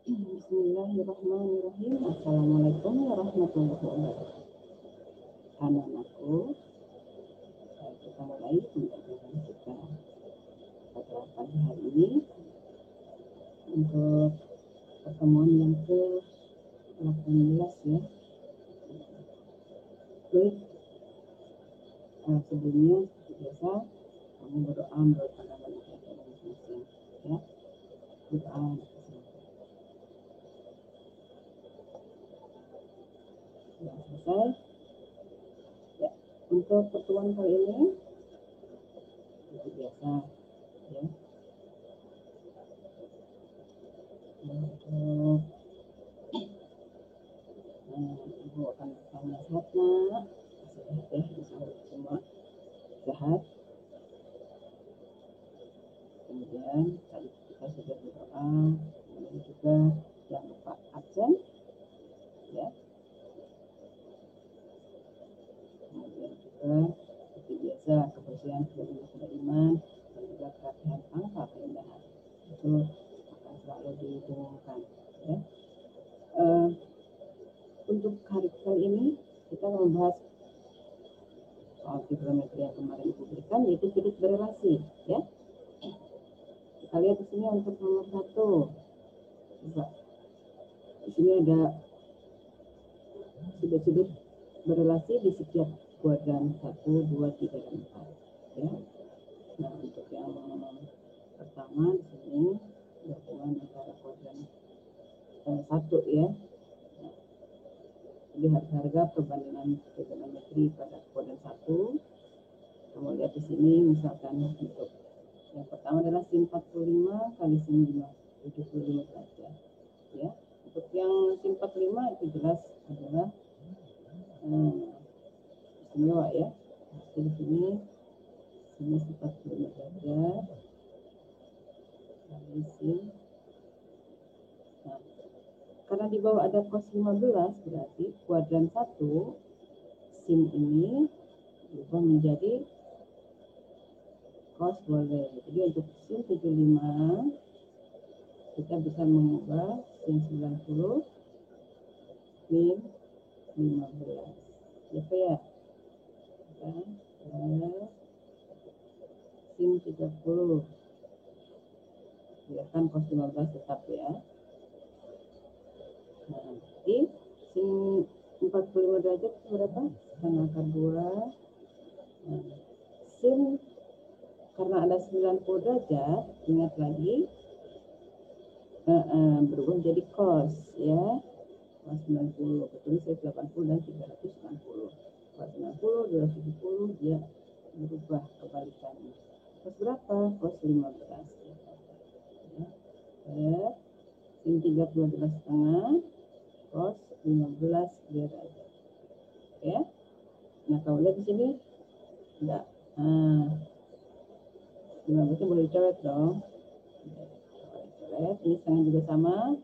Bismillahirrahmanirrahim. Assalamualaikum warahmatullahi wabarakatuh. Anak-anakku, kita mulai pembelajaran kita pada pagi hari ini untuk pertemuan yang ke-18 ya. Baik, sebelumnya seperti biasa kamu berdoa menurut pandangan kita masing-masing ya. Berdoa. Sudah selesai. Ya, untuk pertemuan kali ini seperti biasa ya. Untuk Ibu akan bertanya sehat nak, sehat ya, insya Allah semua sehat. Kemudian tadi kita sudah berdoa, kemudian juga jangan lupa absen ya. Kemudian juga seperti biasa kebersihan sebagai iman dan juga pelatihan angka keindahan itu akan selalu didengungkan ya. Untuk hari kali ini kita membahas soal trigonometri yang kemarin Ibu berikan, yaitu sudut berelasi ya. Kita lihat di sini untuk nomor 1. Di sini ada sudut-sudut berelasi di setiap kuadran 1, 2, 3, dan 4 ya. Nah, untuk yang pertama di sini gabungan antara kuadran 1 ya. Lihat harga perbandingan trigonometri pada kuadran 1. Kamu lihat di sini misalkan untuk yang pertama adalah sin 45 kali sin 75 derajat ya. Untuk yang sin 45 itu jelas adalah istimewa ya. Di sini sin 45 derajat kali sin. Nah, karena di bawah ada cos 15 berarti kuadran 1 sin ini berubah menjadi cos boleh. Jadi untuk sin 75 kita bisa mengubah sin 90 min 15 ya. Sin 30 biarkan cos 15 tetap ya. Nah, jadi sin 45 derajat itu berapa? Setengah akar 2. Nah, sin karena ada 90 derajat, ingat lagi berubah jadi cos ya. Cos 90 ketulis 80 dan 360. Cos 90 270 dia berubah kebalikannya. Cos berapa? Cos 15 ya. Sin 30 adalah setengah cos 15 derajat ya. Nah, kalau lihat di sini enggak, 15 boleh dicoret dong. Coret, ini setengah juga sama.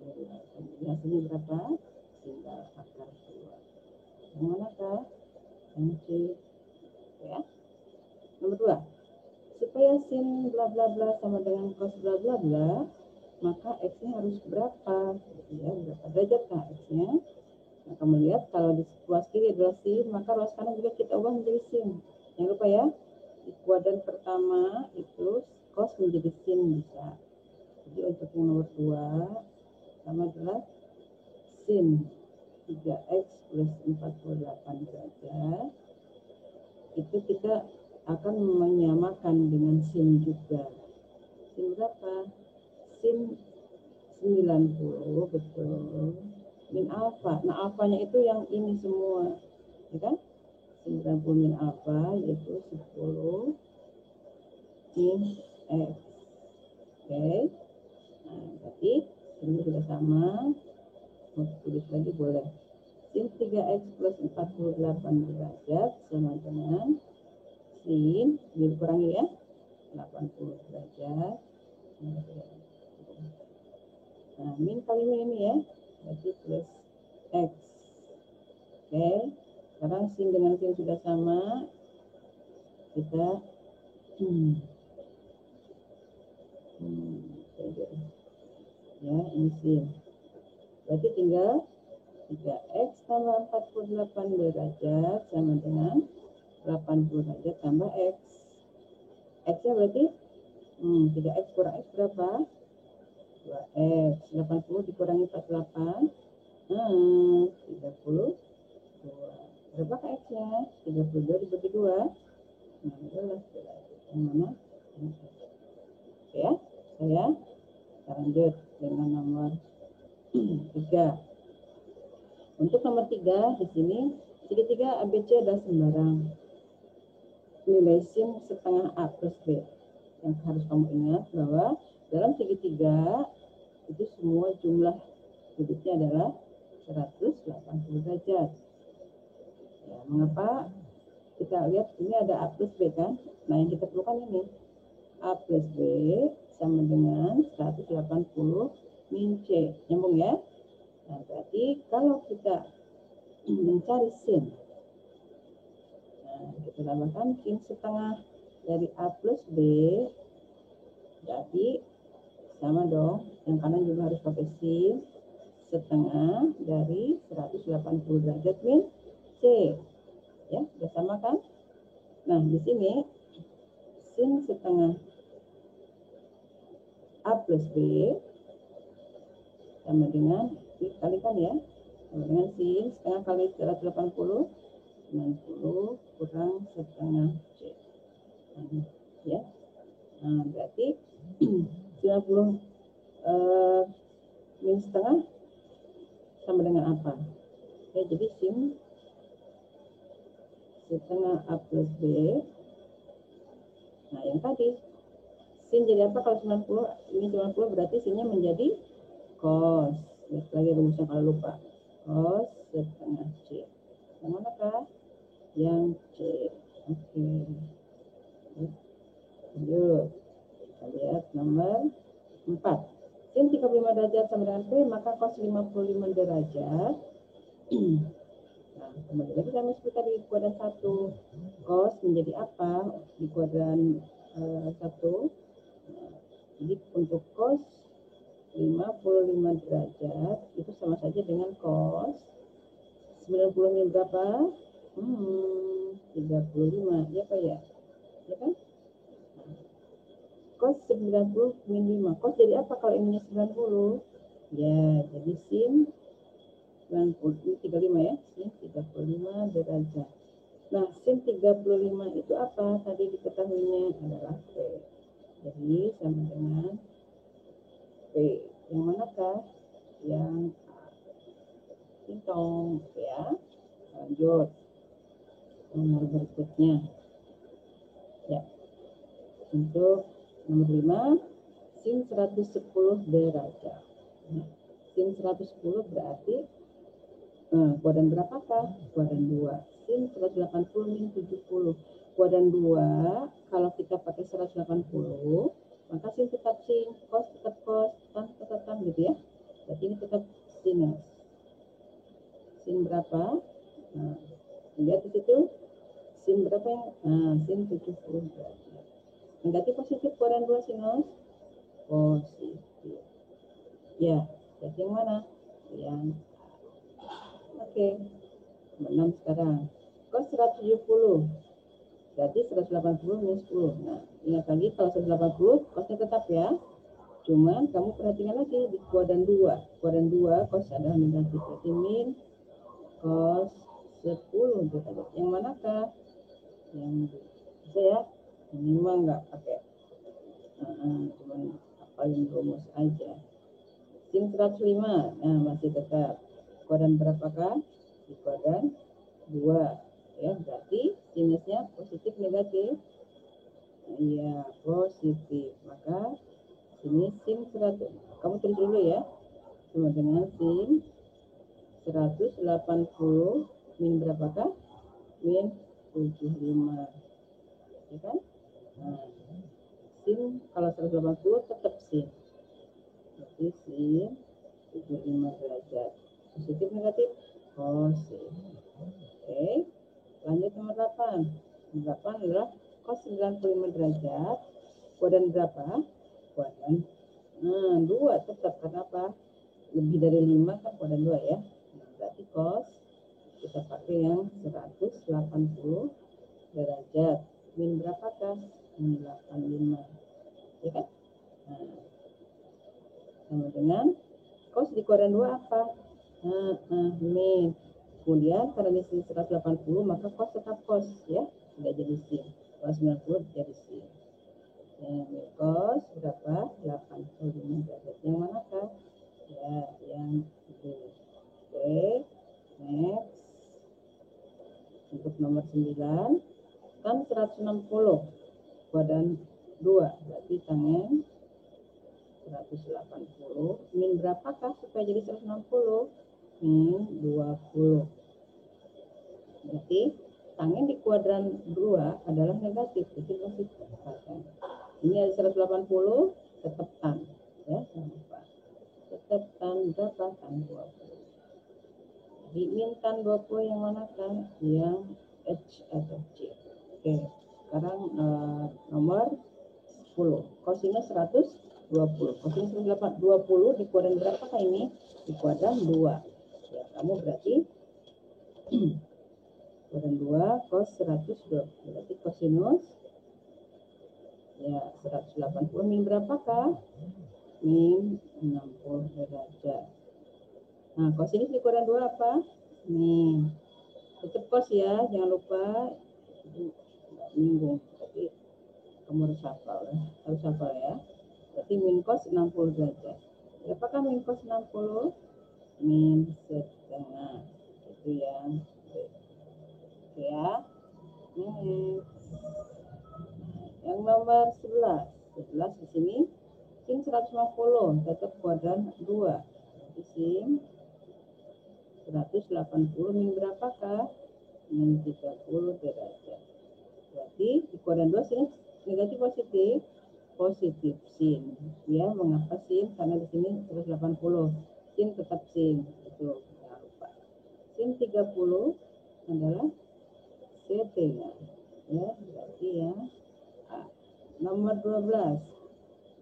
Jadi hasilnya berapa? Tinggal akar 2. Yang manakah? Yang C ya. Nomor 2, supaya sin bla bla bla sama dengan cos bla bla bla, maka x-nya harus berapa ya, berapa derajat kah x-nya. Nah, kamu lihat kalau di ruas kiri adalah sin, maka ruas kanan juga kita ubah menjadi sin. Jangan lupa ya, di kuadran pertama itu cos menjadi sin bisa. Jadi untuk yang nomor 2 sama adalah sin 3x plus 48 derajat. Itu kita akan menyamakan dengan sin juga. Sin berapa? Sin 90 betul. Min alfa. Nah, alfanya itu yang ini semua. Ya kan? 90 min alfa yaitu 10 min x. Oke. Nah, berarti ini sudah sama. Mau tulis lagi boleh. Sin 3x plus 48 derajat sama dengan sin, dikurangi ya, 80 derajat. Nah, min kali min ini ya, berarti plus x. Oke, sekarang sin dengan sin sudah sama. Kita Ya, ini sin. Berarti tinggal 3x tambah 48 derajat sama dengan 80 derajat tambah x. X-nya berarti 3x kurang x berapa? 2x. 80 dikurangi 48. 32. Berapa x-nya? 32 dibagi 2. 16 derajat. Yang mana? Oke ya. Saya lanjut dengan nomor 3. Untuk nomor 3 di sini segitiga ABC adalah sembarang. Nilai sin setengah A plus B. Yang harus kamu ingat bahwa dalam segitiga itu semua jumlah sudutnya adalah 180 derajat. Ya, mengapa? Kita lihat ini ada A plus B kan? Nah, yang kita perlukan ini A plus B sama dengan 180 min C. Nyambung ya? Nah, berarti kalau kita mencari sin, nah, kita tambahkan sin setengah dari A plus B, berarti sama dong. Yang kanan juga harus pakai sin setengah dari 180 derajat min C. Ya, sudah sama kan? Nah, di sini sin setengah A plus B sama dengan, dikalikan ya, sama dengan sin setengah kali 180, 90 kurang setengah C. Ya, nah, berarti 90 min setengah sama dengan apa? Ya, jadi sin setengah A plus B. Nah, yang tadi sin jadi apa kalau 90? Ini 90 berarti sinnya menjadi cos. Lihat lagi rumusnya kalau lupa. Cos setengah C. Yang manakah? Yang C. Oke. Lanjut. Kita lihat nomor 4. Sin 35 derajat sama dengan P, maka cos 55 derajat. Nah, kembali lagi kami sebut tadi kuadran 1. Cos menjadi apa di kuadran 1? Nah, jadi untuk cos 55 derajat itu sama saja dengan cos 90 min berapa? 35. Ya Pak ya? Ya kan? Cos 90 min 5. Cos jadi apa kalau ini 90? Ya, jadi sin 90, 35 ya. Sin 35 derajat. Nah, sin 35 itu apa? Tadi diketahuinya adalah P. Jadi sama dengan P. Yang manakah? Yang hitung ya. Lanjut. Nomor berikutnya. Ya. Untuk nomor 5, sin 110 derajat. Nah, sin 110 berarti kuadran berapakah? Kuadran 2. Sin 180 min 70. Kuadran 2, kalau kita pakai 180, maka sin tetap sin, cos tetap cos, tan tetap tan gitu ya. Berarti ini tetap sinus. Sin berapa? Nah, lihat di situ. Sin berapa yang? Nah, sin 70 derajat. Negatif positif kuadran 2 sinus? Positif. Ya, jadi yang mana? Yang oke. 6 sekarang. Cos 170. Berarti 180 minus 10. Nah, ingat lagi kalau 180 cosnya tetap ya. Cuman kamu perhatikan lagi di kuadran 2. Kuadran 2 cos adalah negatif. Berarti min cos 10 derajat. Yang manakah? Yang bisa ya. Ini mah nggak pakai. Cuman hafalin rumus aja. Sin 105. Nah, masih tetap. Kuadran berapakah? Di kuadran 2. Ya, berarti sinusnya positif negatif. Iya, positif. Maka sini sin 100. Kamu tulis dulu ya. Sama dengan sin 180 min berapakah? Min 75. Ya kan? Nah, sin kalau 180 tetap sin. Berarti sin 75 derajat. Positif negatif? Positif. Oke. Lanjut nomor 8. 8 adalah cos 95 derajat. Kuadran berapa? Kuadran Nah, 2 tetap, kenapa? Lebih dari 5 kan kuadran 2 ya. Nah, berarti cos kita pakai yang 180 derajat. Min berapakah? Min 85. Ya kan? Nah, sama dengan cos di kuadran 2 apa? Min. Kemudian karena di sini 180 maka cos tetap cos ya. Tidak jadi sin. Kalau 90 jadi sin. Min cos berapa? 85 derajat. Yang manakah? Ya, yang B. Oke. Next. Untuk nomor 9 kan 160 kuadran 2 berarti tangen 180 min berapakah supaya jadi 160? Min 20. Berarti tangen di kuadran 2 adalah negatif, itu positif. Ini ada 180 tetap tan ya, jangan lupa. Tetap tan berapa? Tan 20. Jadi min tan 20 yang mana kan? Yang H atau C. Oke, sekarang nomor 10. Kosinus 120. Kosinus 120 di kuadran berapakah ini? Di kuadran 2. Ya, kamu berarti kuadran 2 cos 120. Berarti kosinus ya 180 min berapakah? Min 60 derajat. Nah, kosinus di kuadran 2 apa? Min. Tetap cos ya, jangan lupa. Nyinggung, tapi kamu harus hafal ya. Berarti min cos 60 derajat. Berapakah min cos 60? Min setengah. Itu yang oke ya. Yang nomor 11. 11 di sini sin 150 tetap kuadran 2. Berarti sin 180 min berapakah? Min 30 derajat. Berarti di kuadran 2 sin negatif positif? Positif sin. Ya, mengapa sin? Karena di sini 180. Sin tetap sin. Itu jangan lupa. Sin 30 adalah setengah. Ya, berarti yang A. Nomor 12.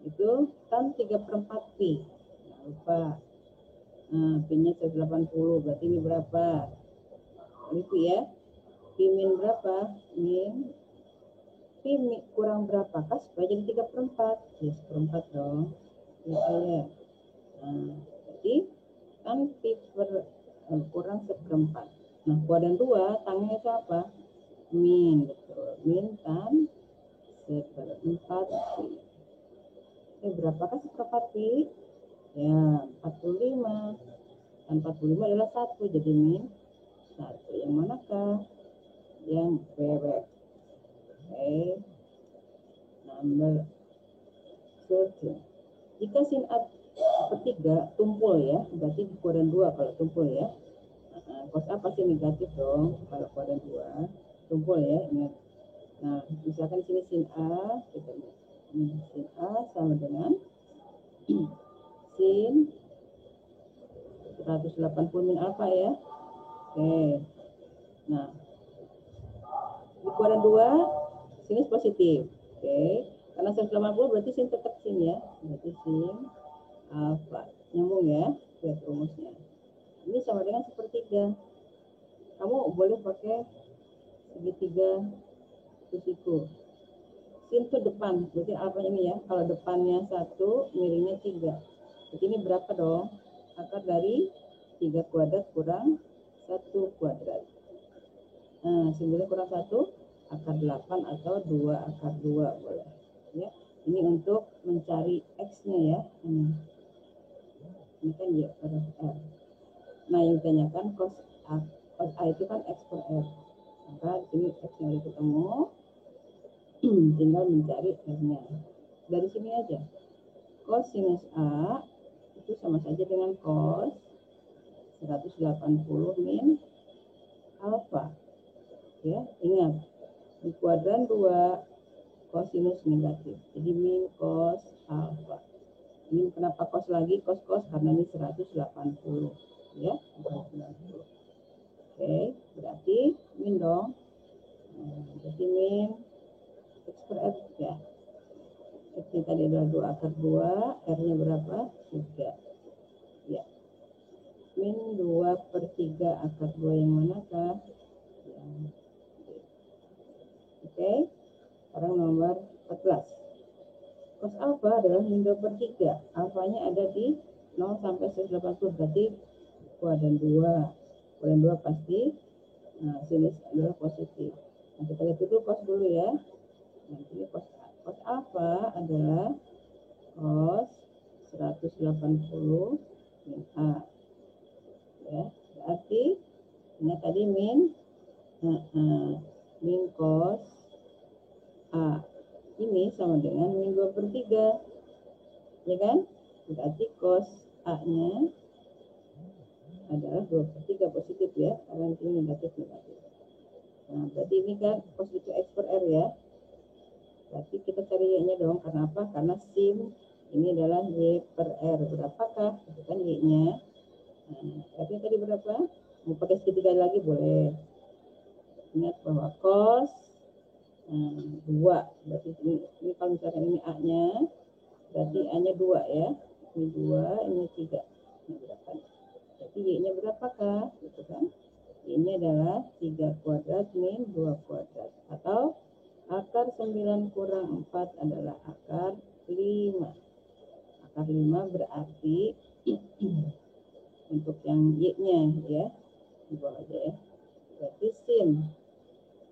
Itu tan 3/4 pi. Jangan lupa. Nah, pi-nya 180. Berarti ini berapa? Ini pi ya. Pi min berapa? Min pi kurang berapakah supaya jadi 3/4? Ya 1/4 dong. Ya. Nah, jadi kan pi kurang 1/4. Nah, kuadran 2 tangnya itu apa? Min, betul. Min tan 1/4 pi. Berapakah 1/4 pi? Ya, 45. Tan 45 adalah 1, jadi min 1. Yang manakah? Yang bebek. Oke. Number 13. Jika sin A sepertiga tumpul ya, berarti di kuadran 2 kalau tumpul ya. Cos A pasti negatif dong kalau kuadran 2. Tumpul ya, ingat. Nah, misalkan sini sin A, kita lihat. Sin A sama dengan sin 180 min alfa ya. Oke. Nah, di kuadran 2 sinus positif. Oke. Karena 180 berarti sin tetap sin ya. Berarti sin alfa. Nyambung ya. Lihat rumusnya. Ini sama dengan sepertiga. Kamu boleh pakai segitiga kusiku. Sin itu depan. Berarti alfa ini ya. Kalau depannya 1, miringnya 3. Berarti ini berapa dong? Akar dari 3 kuadrat kurang 1 kuadrat. Nah, 9 kurang 1 akar 8 atau 2 akar 2 boleh. Ya. Ini untuk mencari X-nya ya. Ini kan Y per R. Nah, yang ditanyakan cos A itu kan X per R. Maka ini X-nya udah ketemu. Tinggal mencari R-nya. Dari sini aja. Cos sinus A itu sama saja dengan cos 180 min alfa. Ya, ingat di kuadran 2 kosinus negatif. Jadi min cos alfa. Ini kenapa cos lagi? Cos karena ini 180 ya, 180. Oke, berarti min dong. Berarti min X per F ya. X tadi adalah 2 akar 2, R-nya berapa? 3. Ya. Min 2/3 akar 2 yang manakah? Yang D. Oke. Sekarang nomor 14. Cos alfa adalah min 2/3. Alfanya ada di 0 sampai 180, berarti kuadran 2. Kuadran 2 pasti sinus adalah positif. Nah, kita lihat dulu cos dulu ya. Nah, ini cos alfa adalah cos 180 min A. Ya, berarti ini tadi min cos A ini sama dengan min 2/3, ya kan? Berarti cos A-nya adalah 2/3 positif ya, karena ini negatif. Nah, berarti ini kan cos itu X per R ya. Berarti kita cari Y-nya dong, karena apa? Karena sin ini adalah Y per R. Berapakah? Itu kan Y-nya. Nah, berarti tadi berapa? Mau pakai segitiga lagi boleh. Ingat bahwa cos 2. Berarti ini kalau misalkan ini A-nya, berarti A-nya 2 ya. Ini 2, ini 3. Ini berapa? Berarti Y-nya berapakah? Gitu kan? Y-nya adalah 3 kuadrat min 2 kuadrat. Atau akar 9 kurang 4 adalah akar 5. Akar 5 berarti untuk yang Y-nya ya, di bawah aja ya. Berarti sin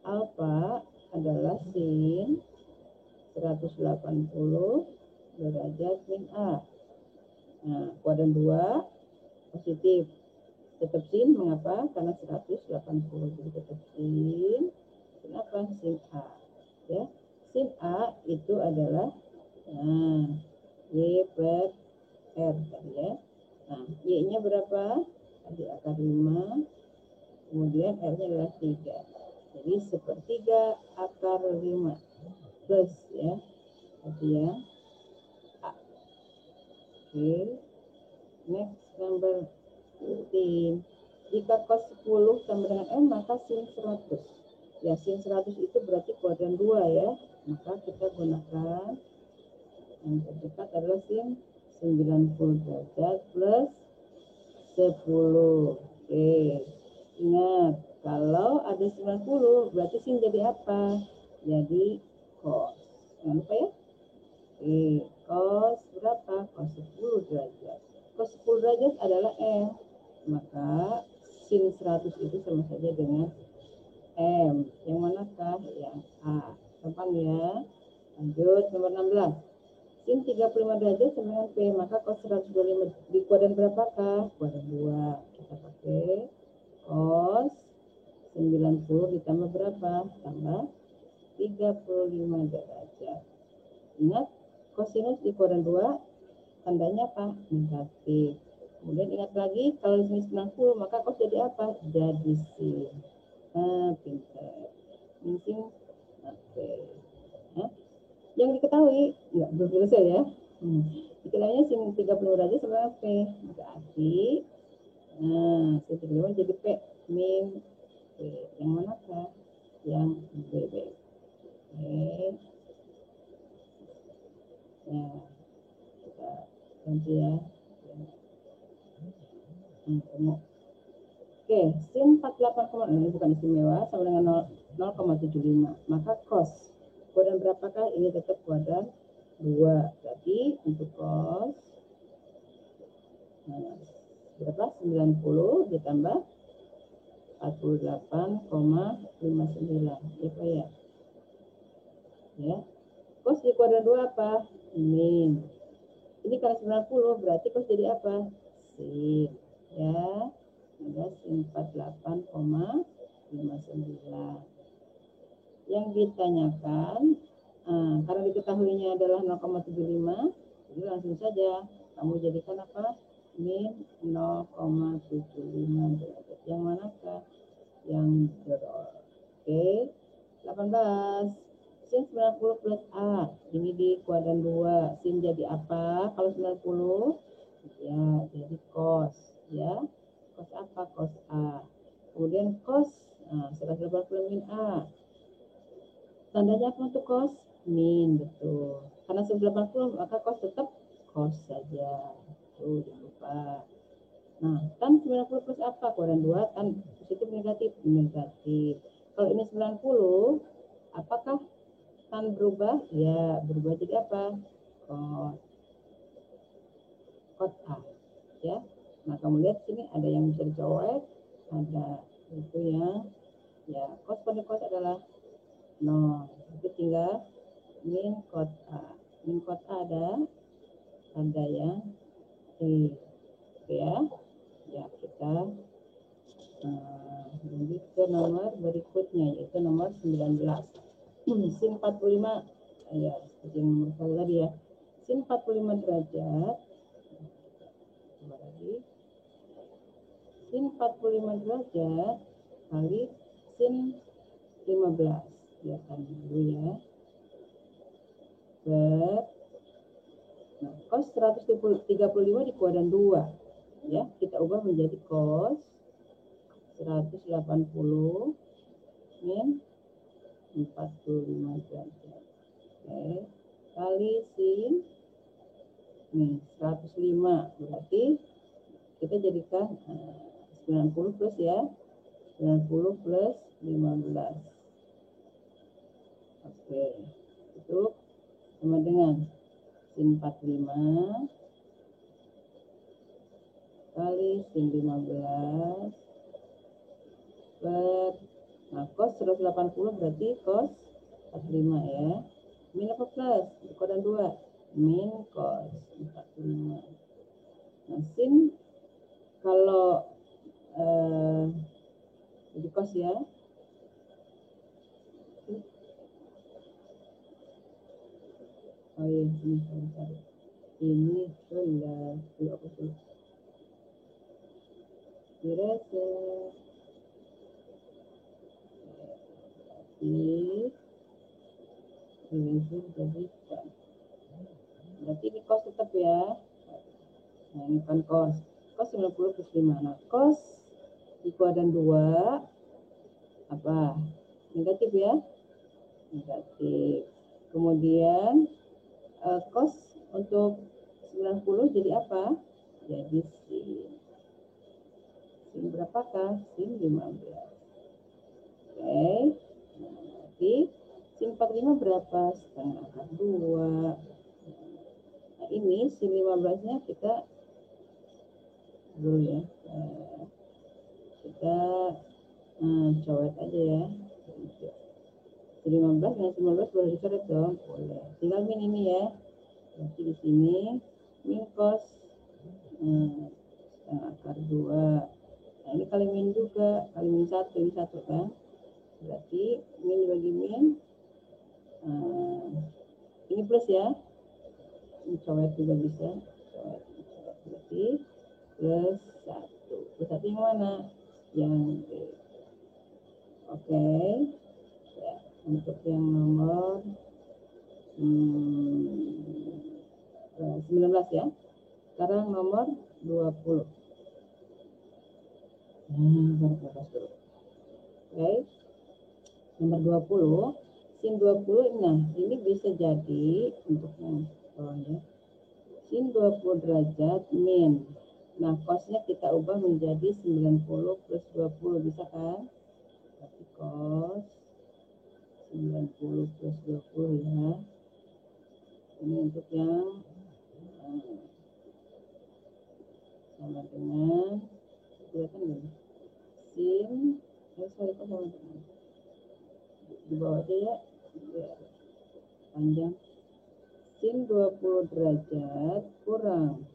alfa adalah sin 180 derajat min A. Nah, kuadran 2 positif. Tetap sin, mengapa? Karena 180. Jadi tetap sin. Kenapa? Sin A. Ya. Sin A itu adalah Y per R tadi ya. Nah, Y-nya berapa? Tadi akar 5. Kemudian R-nya adalah 3. Jadi 1/3 akar 5 plus ya. Berarti ya. A. Oke. Next number 15. Jika cos 10 sama dengan M, maka sin 100. Ya, sin 100 itu berarti kuadran 2 ya. Maka kita gunakan yang terdekat adalah sin 90 derajat plus 10. Oke. Ingat, kalau ada 90 berarti sin jadi apa? Jadi cos. Jangan lupa ya. Oke, cos berapa? Cos 10 derajat. Cos 10 derajat adalah M. Maka sin 100 itu sama saja dengan M. Yang manakah? Yang A. Gampang ya. Lanjut nomor 16. Sin 35 derajat sama dengan P. Maka cos 125 di kuadran berapakah? Kuadran 2. Kita pakai cos 90 ditambah berapa? Tambah 35 derajat. Ingat, kosinus di kuadran 2 tandanya apa? Negatif. Kemudian ingat lagi, kalau di sini 90, maka cos jadi apa? Jadi sin. Nah, pintar. Mungkin, oke. Nah, yang diketahui, ya, belum selesai ya. Dikiranya sin 30 derajat sama P. Berarti, sin 30 jadi P min P. Yang manakah? Yang BB. Oke. Ya, kita ganti ya. Oke, sin 48, ini bukan istimewa, sama dengan 0,75. Maka cos kuadran berapakah? Ini tetap kuadran 2. Berarti untuk cos berapa? 90 ditambah 48,59. Apa ya? Ya. Cos di kuadran 2 apa? Min. Ini karena 90 berarti cos jadi apa? Sin. Ya. Ada sin 48,59. Yang ditanyakan, karena diketahuinya adalah 0,75, jadi langsung saja kamu jadikan apa? Min 0,75 derajat. Yang manakah? Yang derol. Oke. 18. Sin 90 plus A. Ini di kuadran 2. Sin jadi apa? Kalau 90, ya jadi cos. Ya. Cos apa? Cos A. Kemudian cos 180 min A. Tandanya apa untuk cos? Min, betul. Karena karena 180 maka cos tetap cos saja. Tuh, jangan lupa. Nah, tan 90 plus apa? Kuadran 2, tan positif negatif? Negatif. Kalau ini 90, apakah tan berubah? Ya, berubah jadi apa? Cos A. Ya. Nah, kamu lihat sini ada yang bisa dicoret, ada itu yang ya cos pada cos adalah 0. Itu tinggal min cos A. Min cos A ada yang E. Oke ya. Ya, kita lanjut ke nomor berikutnya yaitu nomor 19. Sin 45 ya seperti yang tadi ya. Sin 45 derajat. Coba lagi. Sin 45 derajat kali sin 15. Lihatkan dulu ya. Nah, cos 135 di kuadran 2. Ya, kita ubah menjadi cos 180 min 45 derajat. Oke, kali sin nih 105 berarti kita jadikan 90 plus ya. 90 plus 15. Oke, itu sama dengan sin 45 kali sin 15 per nah cos 180 berarti cos 45 ya. Min apa plus? Kuadran 2. Min cos 45. Nah, sin kalau jadi cos ya. Oh iya, ini rendah. Apa tuh? Direset. Berarti ini cos tetap ya. Nah, ini kan cos 90 plus 5. Nah, cos di kuadran 2 apa? Negatif ya. Negatif. Kemudian cos untuk 90 jadi apa? Jadi sin. Sin berapakah? Sin 15. Oke. Nah, berarti sin 45 berapa? Setengah akar 2. Nah, ini sin 15-nya kita dulu ya. Kita coret aja ya. Sin 15 dengan 19 boleh dicoret dong? Boleh. Tinggal min ini ya. Berarti di sini min cos setengah akar 2. Nah, ini kali min juga, kali min 1, ini 1 kan. Berarti min dibagi min. Ini plus ya. Ini coret juga bisa. Coret. Berarti plus 1. Plus 1 yang mana? Yang D. Oke. Ya, untuk yang nomor 19 ya. Sekarang nomor 20. Oke. Nomor 20. Sin 20. Nah, ini bisa jadi untuk yang bawahnya. Sin 20 derajat min. Nah, cosnya kita ubah menjadi 90 plus 20. Bisa kan? Berarti cos 90 plus 20 ya. Ini untuk yang sama dengan kelihatan nggak? Sin sorry kok sama dengan di bawah aja ya, panjang. Sin 20 derajat kurang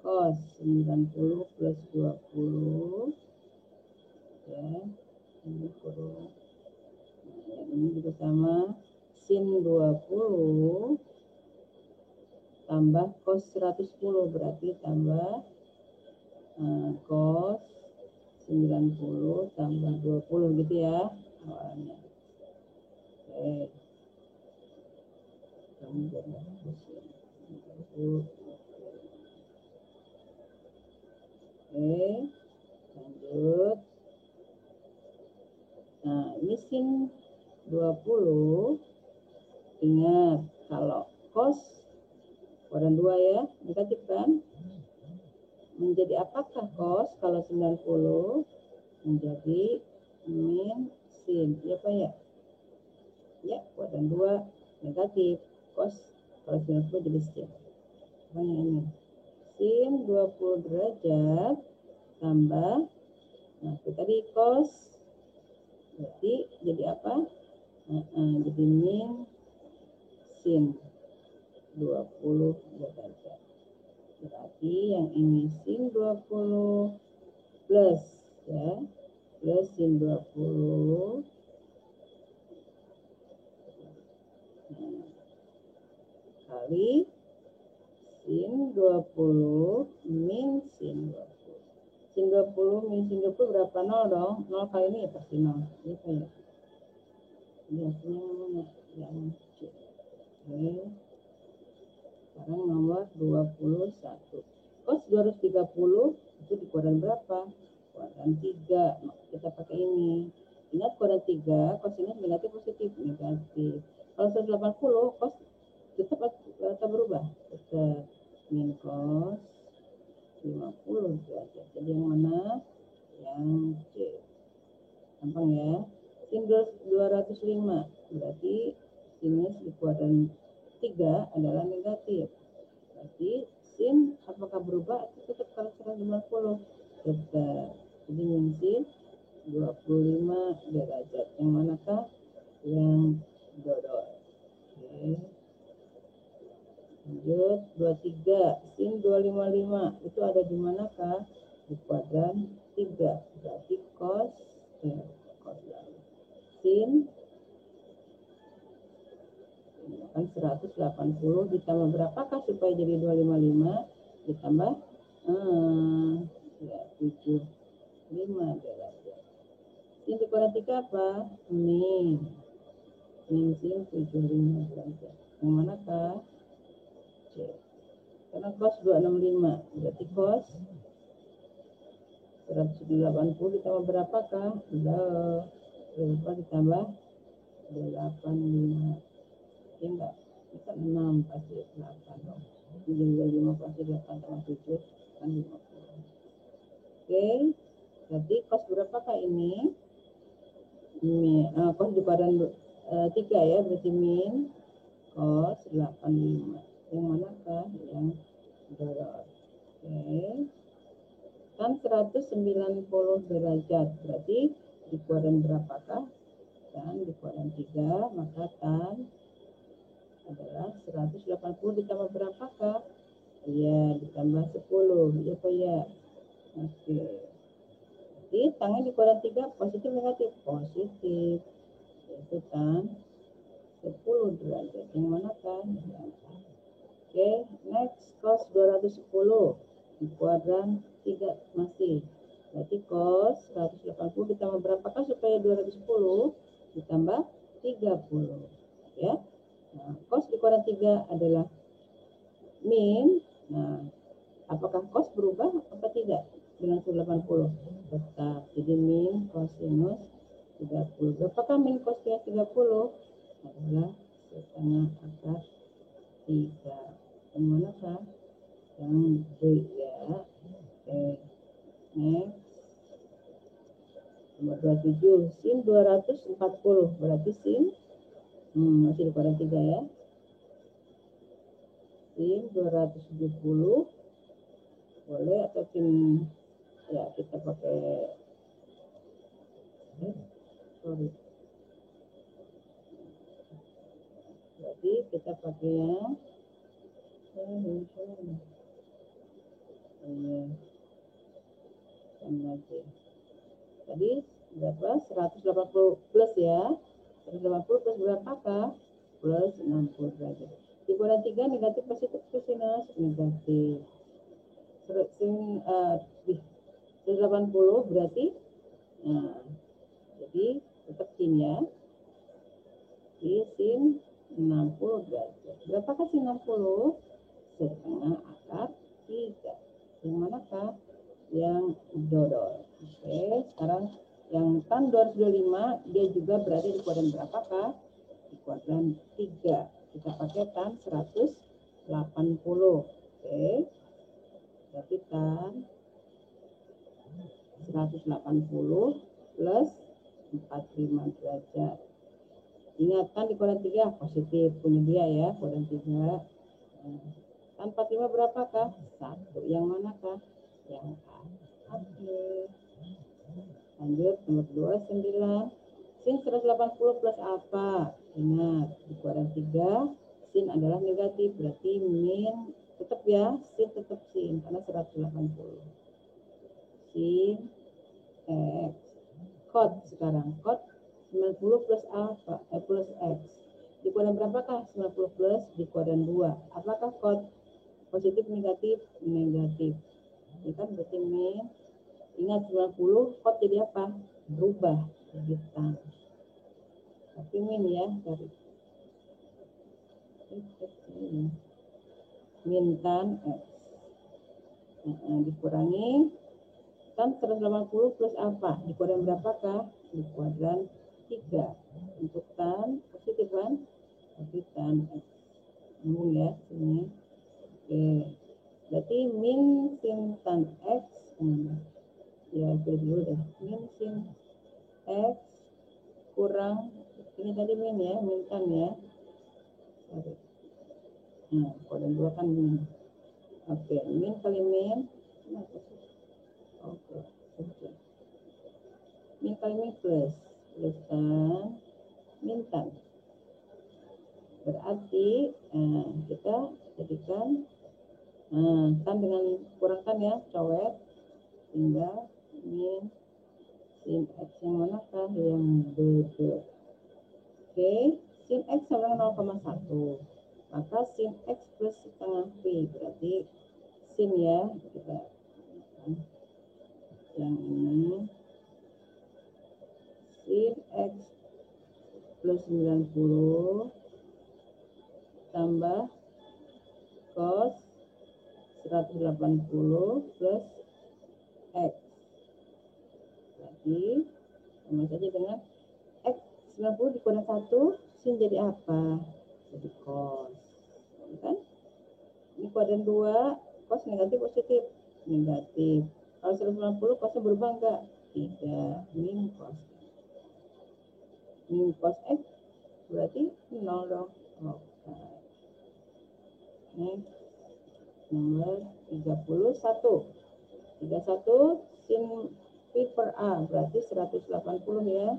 cos 90 plus 20 ya, ini kurang. Nah, ini juga sama sin 20 tambah cos 110 berarti tambah cos 90 tambah 20 gitu ya awalnya. Oke. Oke, lanjut. Nah, ini sin 20. Ingat, kalau cos kuadran 2 ya, negatif kan? Menjadi apakah cos kalau 90? Menjadi min sin, ya Pak ya? Ya, kuadran 2 negatif, cos kalau 90 jadi sin. Yang ini, sin 20 derajat tambah, nah itu tadi cos, berarti jadi apa? Jadi min sin 20 derajat. Berarti yang ini sin 20 plus ya, plus sin 20 kali sin 20 min sin 20. Sin 20 min sin 20 berapa? 0 dong. 0 kali ini ya pasti 0. Ini kayak ini hasilnya mana? Yang C. Oke. Sekarang nomor 21. Cos 230 itu di kuadran berapa? Kuadran 3. Kita pakai ini. Ingat kuadran 3, cosinus negatif positif, negatif. Kalau 180, cos tetap atau berubah? Tetap min cos 50 derajat. Jadi yang mana? Yang C. Gampang ya. Sin 205 berarti sinus di kuadran 3 adalah negatif. Berarti sin apakah berubah? Tetap kalau 150 tetap. Jadi min sin 25 derajat. Yang manakah? Yang dodol. Oke. Lanjut 23, sin 255 itu ada di manakah? Di kuadran 3. Berarti cos sin kan 180 ditambah berapakah supaya jadi 255? Ditambah ya 75 derajat. Sin di kuadran 3 apa? Min sin 75 derajat. Yang manakah? C. Karena cos 265 berarti cos 180 ditambah berapakah? Berapa ditambah 85. Ya enggak? Ini kan 6 pasti 8 dong. Jadi 25 pasti 8 tambah 7 kan 50. Oke. Berarti cos berapakah ini? Cos di kuadran 3 ya, berarti min cos 85. Yang manakah? Yang doror. Oke. Kan 190 derajat. Berarti di kuadran berapakah? Kan di kuadran 3, maka tan adalah 180 ditambah berapakah? Ya, ditambah 10. Ya Pak ya. Oke. Jadi tangan di kuadran 3 positif negatif? Positif. Yaitu tan 10 derajat. Yang mana kan? Oke, next cos 210 di kuadran 3 masih. Berarti cos 180 ditambah berapakah supaya 210 ditambah 30 ya. Nah, cos di kuadran 3 adalah min. Nah, apakah cos berubah atau tidak dengan 180? Tetap. Jadi min cosinus 30. Berapakah min cosnya 30? Adalah setengah akar 3. Yang manakah? Yang D ya. Oke. Next. Nomor 27. Sin 240. Berarti sin masih di kuadran 3 ya. Sin 270 boleh atau sin ya kita pakai sorry. Berarti kita pakai yang tadi berapa? 180 plus ya. 180 plus berapakah? Plus 60 derajat. Di kuadran 3 negatif positif cosinus negatif. 180 berarti nah, jadi tetap sin ya. Di sin 60 derajat. Berapakah sin 60? Setengah akar 3. Yang manakah? Yang dodol. Oke, sekarang yang tan 225 dia juga berada di kuadran berapakah? Di kuadran 3. kita pakai tan 180. Oke, berarti tan 180 plus 45 derajat. Ingat kan di kuadran 3 positif punya dia ya, kuadran 3. Tan 45 berapakah? 1. Yang manakah? Yang A. Oke. Lanjut nomor 29. Sin 180 plus apa? Ingat di kuadran 3 sin adalah negatif, berarti min tetap ya, sin tetap sin karena 180. Sin X. Cot sekarang, cot 90 plus alpha plus X. Di kuadran berapakah 90 plus? Di kuadran 2. Apakah cot? Positif, negatif? Negatif. Ini kan berarti min. Ingat 90 cot jadi apa? Berubah jadi tan. Tapi min ya, dari min tan X. Dikurangi tan 180 plus apa? Di kuadran berapakah? Di kuadran 3. Untuk tan positif kan? Tapi tan X. Nyambung ya sini. Oke. Berarti min sin tan X. Ya pilih dulu deh. Min sin X kurang ini tadi min ya, min tan ya. Sorry. Nah, kuadran 2 kan min. Oke, min kali min. Oke. Min kali min plus tan min tan. Berarti kita jadikan tan dengan kurangkan ya, coret tinggal min sin X yang manakah? Yang B. Oke, sin X sama dengan 0,1. Maka sin X plus setengah P berarti sin ya, kita yang ini sin X plus 90 tambah cos 180 plus X. Berarti sama saja dengan X 90 dikurangi 1, sin jadi apa? Jadi cos. Kan? Ini kuadran 2, cos negatif positif? Negatif. Kalau 190 cosnya berubah enggak? Tidak. Min cos. Min cos X berarti 0 dong. Oke. Next. Nomor 31. 31 sin P per A berarti 180 ya.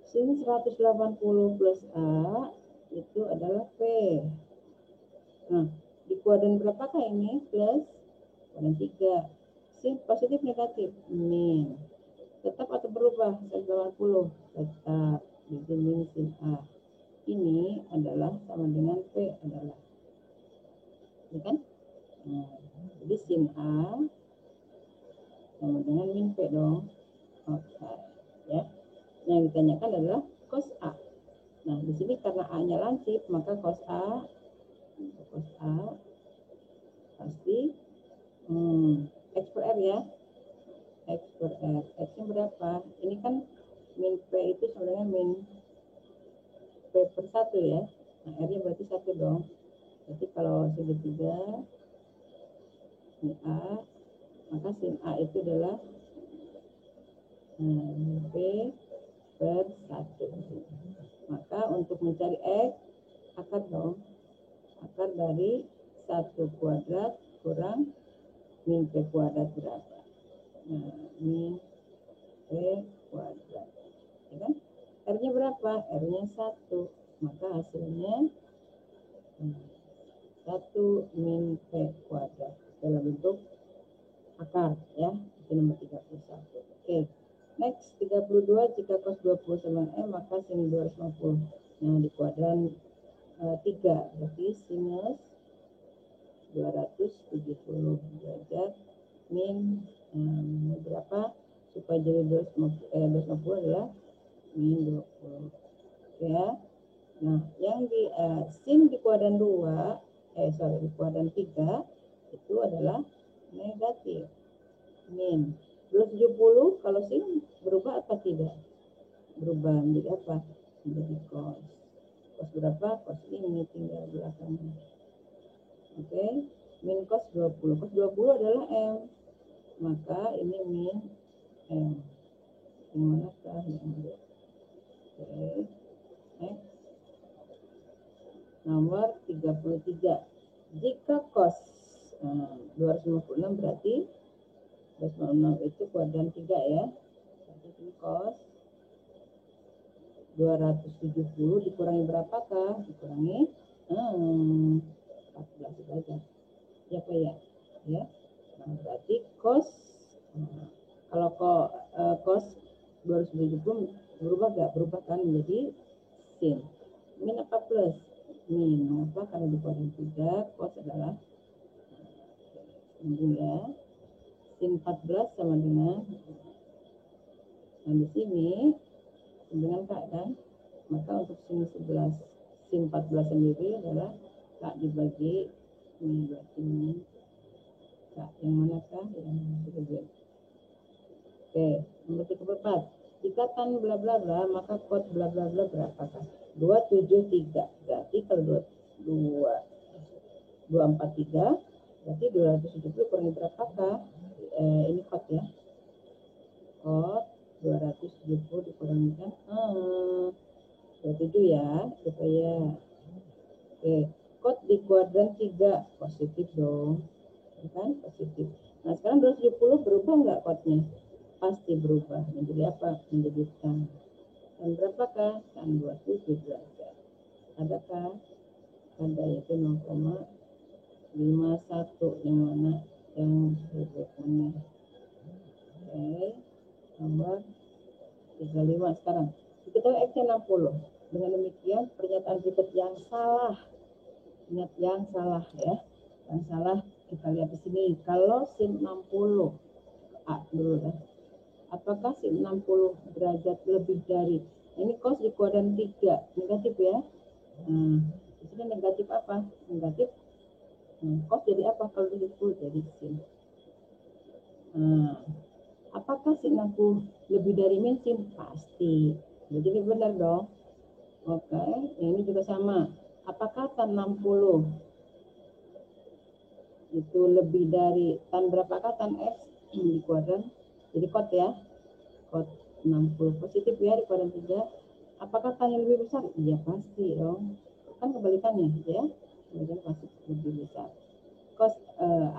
Sin 180 plus A itu adalah P. Nah, di kuadran berapakah ini? Plus kuadran 3. Sin positif negatif? Min. Tetap atau berubah? 180. Tetap. Jadi min sin A. Ini adalah sama dengan P adalah. Ini kan? Nah, jadi sin A sama dengan min P dong. Oke. Ya. Yang ditanyakan adalah cos A. Nah, di sini karena A-nya lancip, maka cos A pasti X per R ya. X per R. X-nya berapa? Ini kan min P itu sebenarnya min P per 1 ya. Nah, R-nya berarti 1 dong. Jadi kalau segitiga sin A, maka sin A itu adalah P per 1. Maka untuk mencari X, akar dong. Akar dari 1 kuadrat kurang min P kuadrat berapa? Nah, min P kuadrat. Ya kan? R-nya berapa? R-nya 1. Maka hasilnya 1 min P kuadrat dalam bentuk akar ya. Itu nomor 31. Oke. Next 32 jika cos 20 sama M maka sin 250. Nah, di kuadran 3 berarti sinus 270 derajat min berapa? Supaya jadi 250 adalah min 20. Ya. Nah, yang di sin di kuadran 2 di kuadran 3 itu adalah negatif min 270 kalau sin berubah apa tidak? Berubah menjadi apa? Menjadi cos. Cos berapa? Cos ini tinggal belakangnya. Oke, min cos 20. Cos 20 adalah M. Maka ini min M. Yang manakah yang ada? Oke, next. Nomor 33. Jika cos 256 berarti 256 itu kuadran 3 ya. Berarti ini cos 270 dikurangi berapakah? Dikurangi 14 saja. Ya Pak ya? Ya. Nah, berarti cos kalau cos 270 berubah nggak? Berubah kan menjadi sin. Min apa plus? Min. Mengapa? Karena dikurangi 3, cos adalah sambung ya. Sin 14 sama dengan, nah di sini dengan Kak kan, maka untuk sin 11, sin 14 sendiri adalah Kak dibagi ini, berarti ini Kak yang manakah? Yang kedua. Oke, nomor 34. Jika tan bla bla bla, maka kod bla bla bla berapakah? 273. Berarti kalau 243 berarti 270 kurangi berapakah? Ini kod ya. Kod 270 dikurangikan 27 ya, supaya oke, kod di kuadran 3 positif dong, kan? Positif. Nah sekarang 270 berubah nggak kodnya? Pasti berubah menjadi apa? Menjadi tan. Dan berapakah? Tan 27 derajat. Adakah? Ada, yaitu 0,51 yang mana yang berikutnya. Oke, nomor 35 sekarang. Kita X 60. Dengan demikian pernyataan berikut yang salah. Ingat yang salah ya. Yang salah kita lihat di sini. Kalau sin 60 A dulu ya. Apakah sin 60 derajat lebih dari, ini cos di kuadran 3 negatif ya. Di sini negatif apa? Negatif. Cos jadi apa kalau di 10 jadi sin. Apakah sin 60 lebih dari min sin? Pasti. Jadi ini benar dong. Oke, ini juga sama. Apakah tan 60 itu lebih dari tan berapakah tan X di kuadran? Jadi kot ya. Kot 60 positif ya di kuadran 3. Apakah tan yang lebih besar? Iya pasti dong. Kan kebalikannya ya. Kebalikan pasti lebih besar. Cos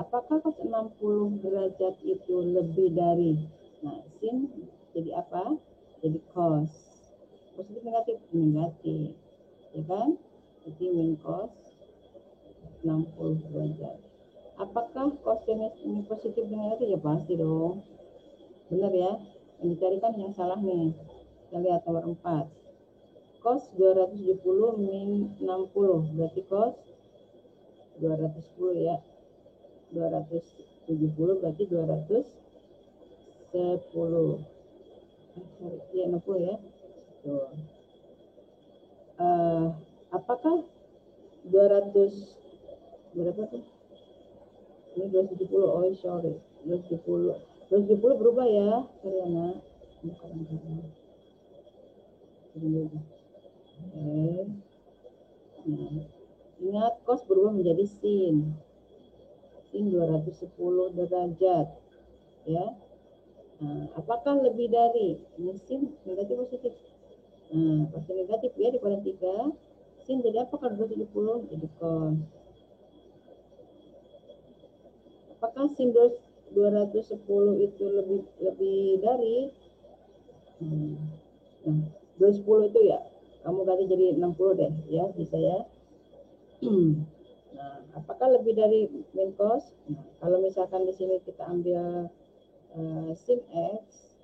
apakah cos 60 derajat itu lebih dari, nah sin jadi apa? Jadi cos. Positif negatif? Negatif. Ya kan? Jadi min cos 60 derajat. Apakah kosinus ini positif dengan negatif? Ya pasti dong. Benar ya? Yang dicarikan yang salah nih. Kita lihat nomor 4. Cos 270 min 60. Berarti cos 210 ya. 270 berarti 210. Ya 60 ya. Tuh. Apakah 200 berapa tuh? Ini 270. Oh sorry. 270 berubah ya, Karyana. Nah, ingat cos berubah menjadi sin. Sin 210 derajat. Ya. Nah, apakah lebih dari? Ini sin negatif positif. Pasti negatif ya di kuadran 3. Sin jadi apa kalau 270? Jadi cos. Apakah sin 210 itu lebih dari? Nah, 210 itu ya, kamu ganti jadi 60 deh ya, bisa ya. Nah, apakah lebih dari min cos? Nah, kalau misalkan di sini kita ambil sin X,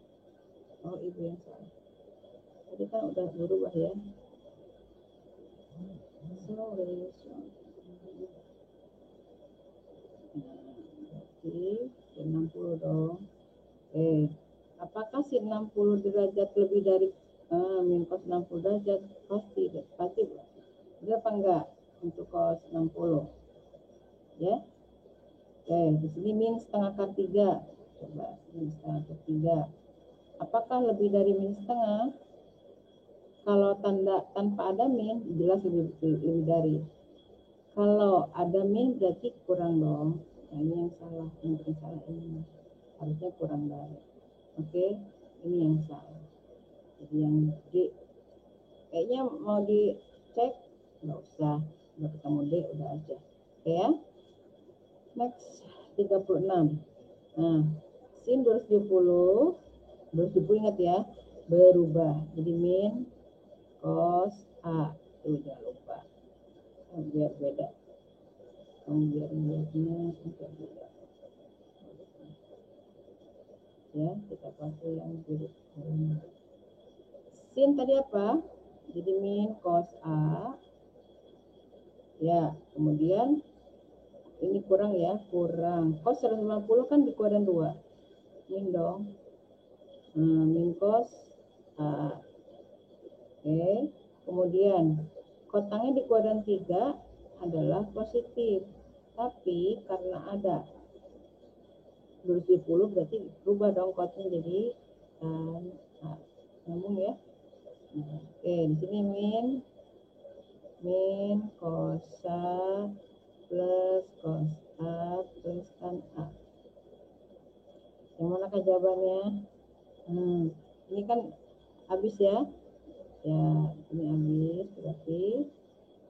oh ibu yang salah. Tadi kan udah berubah ya. Sorry. Berarti 60 dong. Apakah sin 60 derajat lebih dari min cos 60 derajat? Pasti benar apa enggak untuk cos 60 ya. Di sini min setengah akar 3 Coba min setengah ketiga. Apakah lebih dari min setengah? Kalau tanda tanpa ada min, jelas lebih dari. Kalau ada min berarti kurang dong. Nah, ini yang salah, mungkin salah ini. Harusnya kurang dari. Oke, ini yang salah. Jadi yang D. Kayaknya mau dicek, nggak usah. Udah ketemu D, udah aja. Oke ya. Next, 36. Nah, sin 270 ingat ya, berubah. Jadi min cos A. Tuh, jangan lupa. Biar beda. Biar lihatnya agak beda. Ya, kita pakai yang biru. Sin tadi apa? Jadi min cos A. Ya, kemudian ini kurang ya, kurang. Cos 150 kan di kuadran 2. Min dong. Min cos A. Oke. Kemudian kotangnya di kuadran 3 adalah positif. Tapi karena ada 270 berarti berubah dong kotnya jadi nyambung ya. Oke, di sini min cos A plus cos A plus tan A. Yang manakah jawabannya? Ini kan habis ya. Ya, ini habis berarti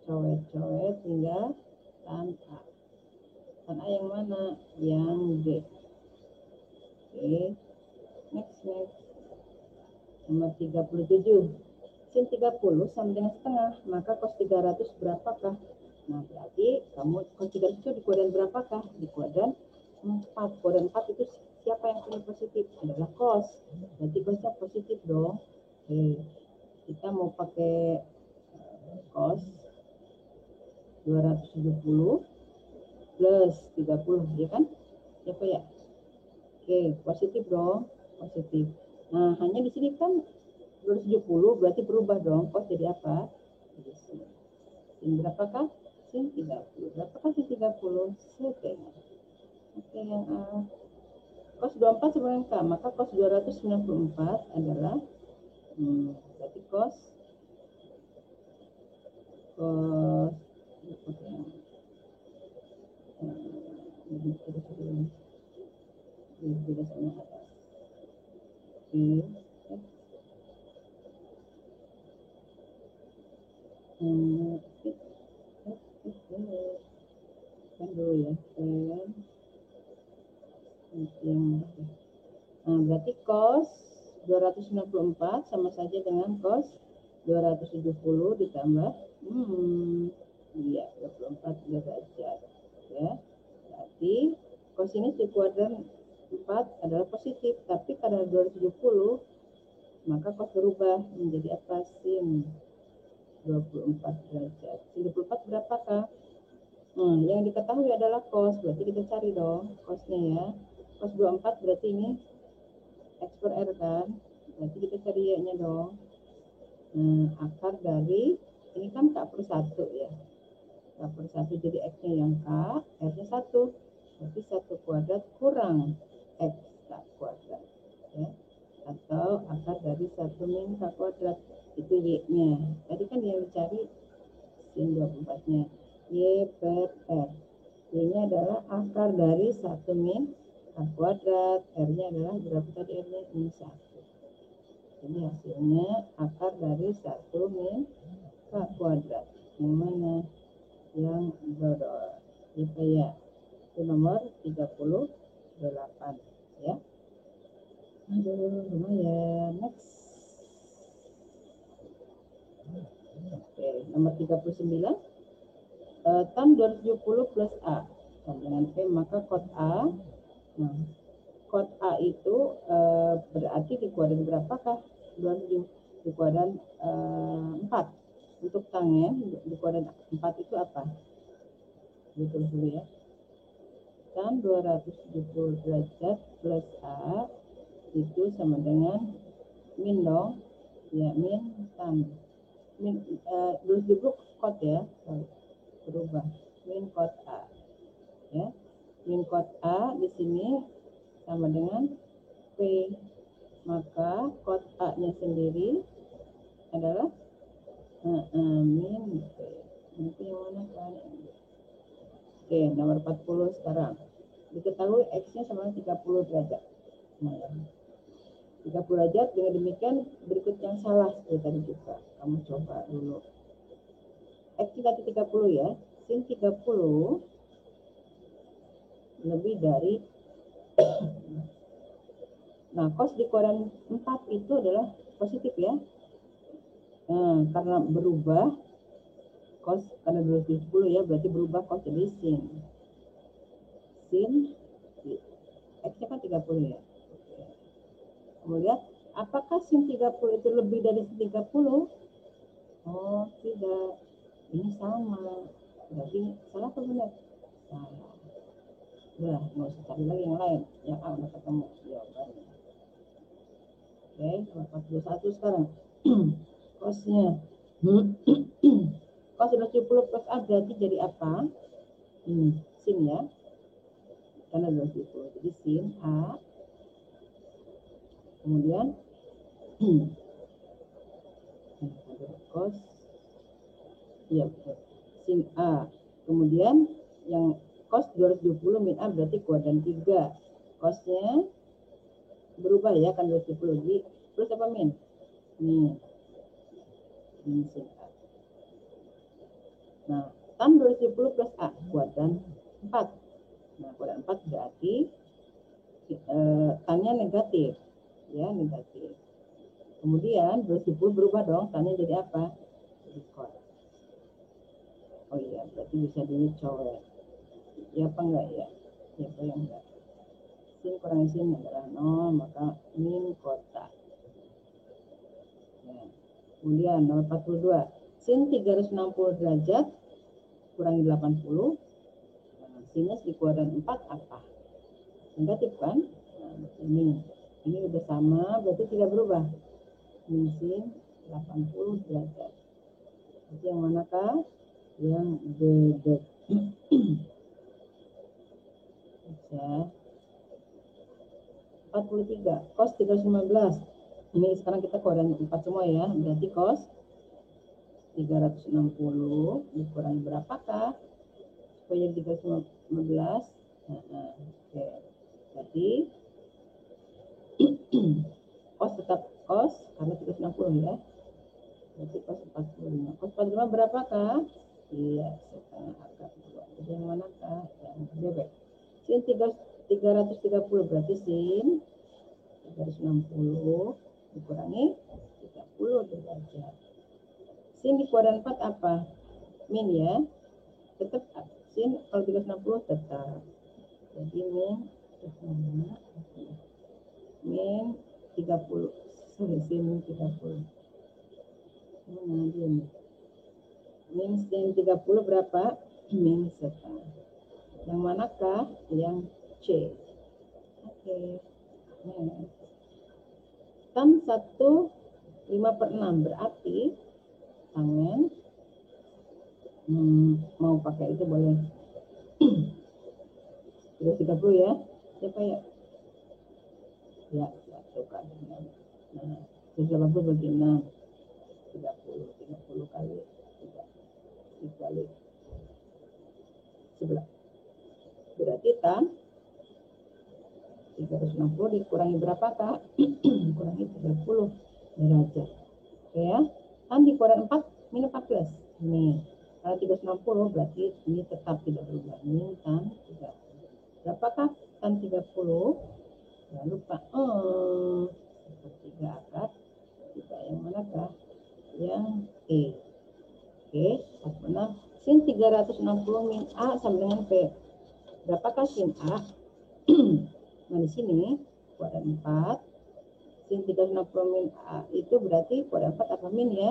coret-coret hingga tan A. Tan A yang mana? Yang D. Oke. Next. Nomor 37. Sin 30 sama dengan setengah, maka cos 300 berapakah? Nah, berarti kamu cos 300 itu di kuadran berapakah? Di kuadran 4. Kuadran 4 itu siapa yang punya positif? Adalah cos. Berarti cosnya positif dong. Oke. Kita mau pakai cos 270 plus 30, ya kan? Siapa ya? Oke, positif dong. Positif. Nah, hanya di sini kan 270 berarti berubah dong. Cos jadi apa? Jadi sin berapakah? Sin 30. Berapakah sin 30? Setengah. Oke, yang A. Cos 24 sama dengan K, maka cos 294 adalah berarti cos beda sama atas. Kan dulu ya, berarti cos 294 sama saja dengan cos 270 ditambah iya 24 derajat ya. Berarti cos ini di kuadran 4 adalah positif, tapi karena 270 maka cos berubah menjadi apa? Sin 24 derajat. Sin 24 berapakah? Yang diketahui adalah cos, berarti kita cari dong cosnya ya. Cos 24 berarti ini X per R kan, berarti kita cari Y-nya dong. Akar dari, ini kan K per 1 ya. K per 1 jadi X-nya yang K, R-nya 1. Berarti 1 kuadrat kurang X K kuadrat. Ya. Atau akar dari 1 min K kuadrat, itu Y-nya. Tadi kan yang dicari sin 24-nya. Y per R. Y-nya adalah akar dari 1 min K kuadrat. R-nya adalah berapa tadi R-nya? Min 1. Jadi hasilnya akar dari 1 min K kuadrat. Yang mana? Yang dodol. Gitu ya. Itu nomor 38 ya. Aduh, lumayan. Next. Oke, nomor 39. Tan 270 plus A. Dan dengan P maka kod A. Nah, kod A itu berarti di kuadran berapakah? 27 di kuadran 4. Untuk tangen di kuadran 4 itu apa? Betul dulu ya. Tan 270 derajat plus A itu sama dengan min dong. Ya, min tan. Min 270 kod ya. Berubah. Min kod A. Ya. Min kod A di sini sama dengan P. Maka kos A-nya sendiri adalah min P. Nanti yang mana kan? Oke, nomor 40 sekarang. Diketahui X-nya sama dengan 30 derajat. Nah, 30 derajat, dengan demikian berikut yang salah seperti tadi juga. Kamu coba dulu. X dikali 30 ya. Sin 30 lebih dari nah, cos di koran 4 itu adalah positif ya. Karena berubah cos, karena 270 ya, berarti berubah cos jadi sin. Sin X-nya kan 30 ya. Kemudian, apakah sin 30 itu lebih dari sin 30? Oh, tidak. Ini sama. Berarti salah atau benar? Salah. Udah, nggak usah cari lagi yang lain. Yang A udah ketemu jawabannya. Oke, 41 sekarang. Cosnya. Cos 270 plus A berarti jadi apa? Sin ya. Karena 270. Jadi sin A. Kemudian cos. Iya, sin A. Kemudian yang cos 270 min A berarti kuadran 3. Cosnya berubah ya, kan 270. Jadi plus apa min? Min sin A. Nah, tan 270 plus A kuadran 4. Nah, kuadran 4 berarti tannya negatif. Ya, negatif. Kemudian 270 berubah dong, tannya jadi apa? Jadi cos. Oh iya, berarti bisa dicoret. Ya apa enggak ya? Ya apa yang enggak? Sin kurang sin adalah 0, maka min kotak. Ya. Kemudian nomor 42. Sin 360 derajat kurangi 80. Nah, sinus di kuadran 4 apa? Negatif kan? Nah, ini udah sama, berarti tidak berubah. Min sin 80 derajat. Jadi yang manakah? Yang bebek. Ya. 43. Cos 315. Ini sekarang kita kuadran 4 semua ya. Berarti cos 360 dikurangi berapakah? Supaya 315. Oke. Berarti cos tetap cos karena 360 ya. Berarti cos 45. Cos 45 berapakah? Iya, setengah akar 2. Jadi yang manakah? Yang bebek. Sin 330 berarti sin 360 dikurangi 30 derajat. Sin di kuadran 4 apa? Min ya. Tetap sin kalau 360 tetap. Jadi min 30. Sorry, sin 30. Min sin 30 berapa? Min setengah. Yang manakah? Yang C. Oke. Tan 1/5/6 berarti tangan mau pakai itu boleh. 330 ya. Siapa ya? Ya, satu kan. Nah, 380 bagi 6. 30 kali 3 dikali 11. Berarti tan 360 dikurangi berapakah? Dikurangi 30 derajat. Oke ya. Tan di kuadran 4 min 14. Nih. Kalau 360 berarti ini tetap tidak berubah. Min tan 30. Berapakah tan 30? Jangan lupa. Sepertiga akar. Tidak yang manakah? Yang E. Oke. Benar. Sin 360 min A sama dengan P. Berapakah sin A? Nah, di sini kuadran 4. Sin 360 min A itu berarti kuadran 4 apa min ya?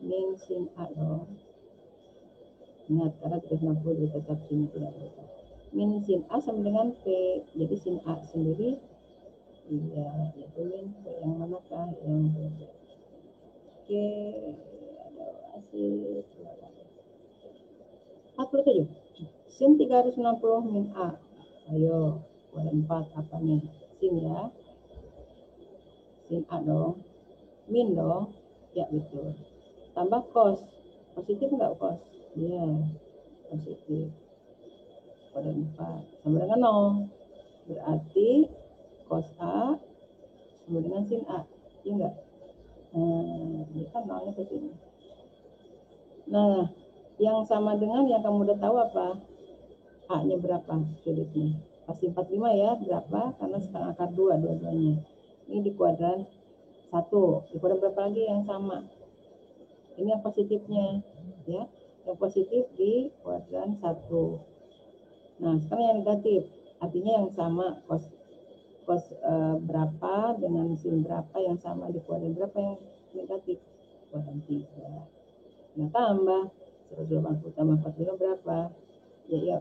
Min sin A dong. Ingat, karena 360 tetap sini tidak berubah. Min sin A sama dengan P. Jadi sin A sendiri iya, yaitu min P. Yang manakah? Yang bebek. Oke, ada hasil 47. Sin 360 min A. Ayo. Kuadran 4 apa min? Sin ya. Sin A dong. Min dong. Ya betul. Tambah cos. Positif enggak cos? Iya. Positif. Kuadran 4 sama dengan 0. Berarti cos A sama dengan sin A. Iya enggak? Ini kan 0-nya ke sini. Nah, yang sama dengan yang kamu udah tahu apa? A-nya berapa sudutnya? Pasti 45 ya. Berapa? Karena setengah akar 2 dua-duanya. Ini di kuadran 1. Di kuadran berapa lagi yang sama? Ini yang positifnya. Ya. Yang positif di kuadran 1. Nah, sekarang yang negatif. Artinya yang sama cos berapa dengan sin berapa yang sama di kuadran berapa yang negatif? Kuadran 3. Nah, tambah 180 tambah 45 berapa? Ya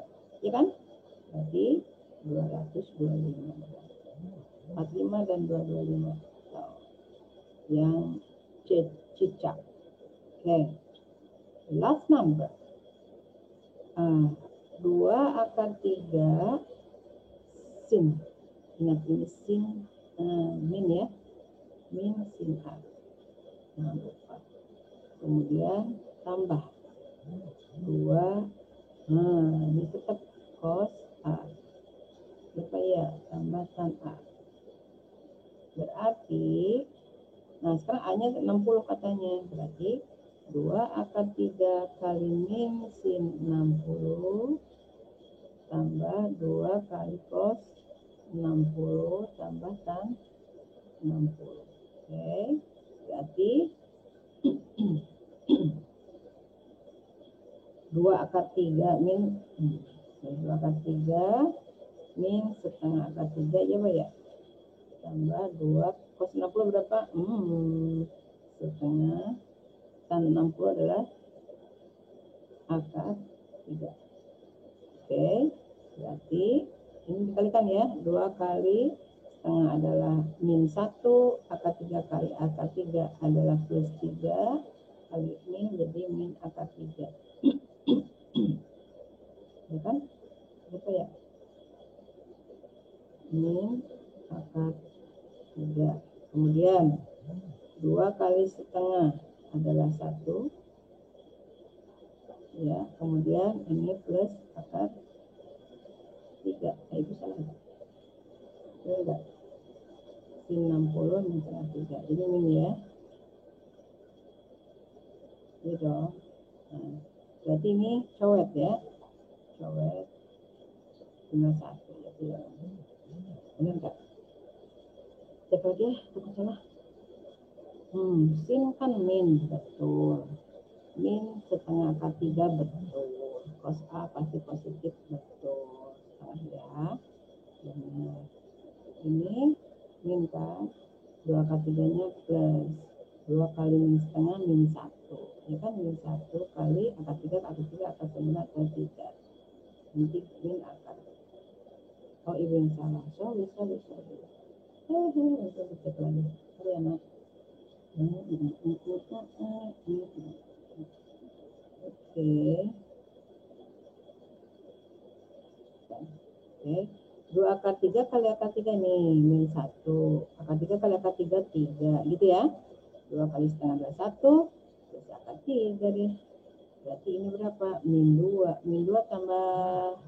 kan? Berarti 225. 45 dan 225. Yang cicak. Oke. Last number. 2 akar 3 sin. Ingat ini sin min ya. Min sin A. Nah, lupa. Kemudian tambah 2. Ini tetap cos A. Lupa ya, tambah tan A. Berarti, nah sekarang A-nya 60 katanya. Berarti 2 akar 3 kali min sin 60 tambah 2 kali cos 60 tambah tan 60. Oke, berarti 2 akar 3 min 2 akar 3 min setengah akar 3 ya Pak ya. Tambah 2 cos 60 berapa? Setengah tan 60 adalah akar 3. Oke, berarti ini dikalikan ya. 2 kali setengah adalah min 1, akar 3 kali akar 3 adalah plus 3 kali min jadi min akar 3. Ya kan? Berapa ya? Min akar 3. Kemudian 2 kali setengah adalah 1. Ya, kemudian ini plus akar 3. Itu salah. Enggak. Sin 60 min setengah 3. Ini min ya. Ini dong. Nah, berarti ini cowet ya. Cowet dengan 1 ya. Benar enggak? Cek lagi ya, takut salah. Sin kan min, betul. Min setengah akar 3 betul. Cos A pasti positif, betul. Salah ya. Benar. Ini min kan 2 akar 3 nya plus 2 kali min setengah min 1. Ini kan min 1 kali akar 3 akar 9 akar 3. Nanti min akar. Oh, ibu yang salah. Sorry. Itu cek lagi. Sorry anak. Oke. 2 akar 3 kali akar 3 nih, min 1. Akar 3 kali akar 3, 3. Gitu ya. 2 kali setengah adalah 1. Terus akar 3 deh. Berarti ini berapa? Min 2. Min 2 tambah...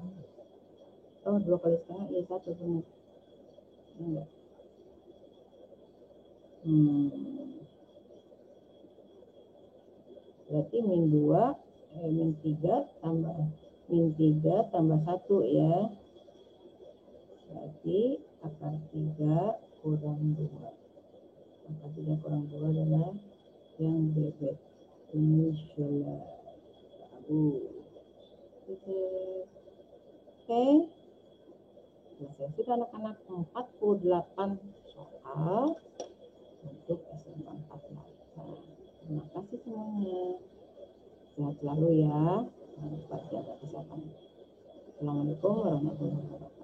Oh, 2 kali setengah, ya 1 benar. Enggak. Berarti min 2, min 3 tambah min 3 tambah 1 ya. Berarti akar 3 kurang 2. Akar 3 kurang 2 adalah yang bebek. Ini sudah Oke. Selesai sudah anak-anak 48 soal untuk SMA 4. Terima kasih semuanya. Sehat selalu ya. Jangan lupa jaga kesehatan. Assalamualaikum warahmatullahi wabarakatuh.